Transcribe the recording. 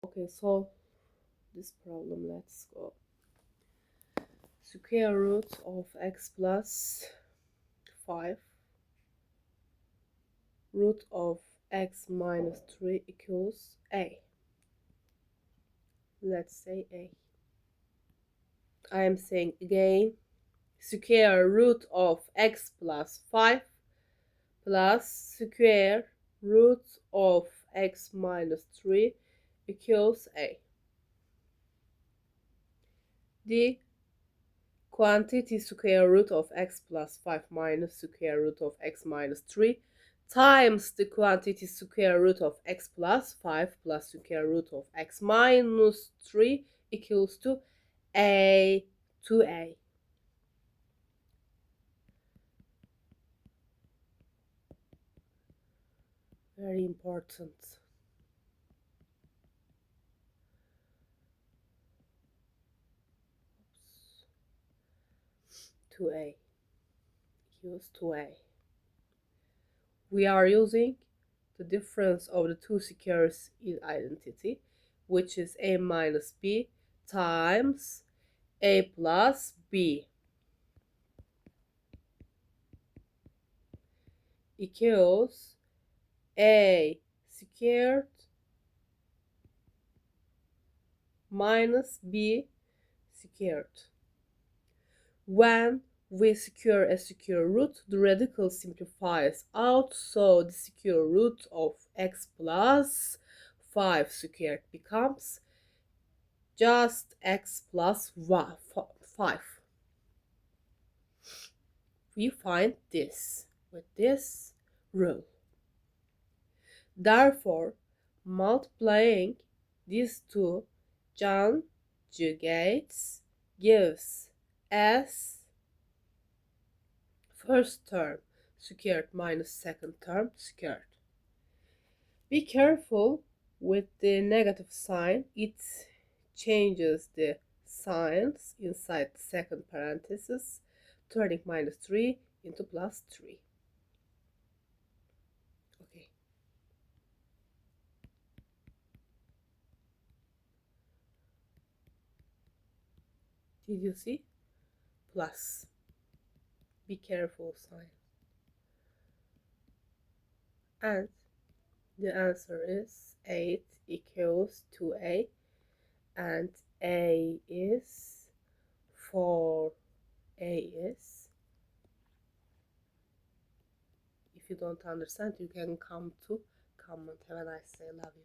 Okay, solve this problem. Let's go. Square root of x plus 5 root of x minus 3 equals a. Let's say a. I am saying again, square root of x plus 5 plus square root of x minus 3 equals a. The quantity square root of x plus 5 minus square root of x minus 3 times the quantity square root of x plus 5 plus square root of x minus 3 equals to a. Very important. To a equals to a. We are using the difference of the two squares in identity, which is a minus b times a plus b equals a squared minus b squared. When we secure a square root, the radical simplifies out, so the square root of x plus 5 squared becomes just x plus 5. We find this with this rule. Therefore, multiplying these two conjugates gives us first term squared minus second term squared. Be careful with the negative sign. It changes the signs inside the second parenthesis, turning minus 3 into plus 3. Okay. Did you see? Plus. Be careful sign. And the answer is 8 equals 2a, and a is 4. A is. If you don't understand, you can come to comment. Have a nice day. Love you.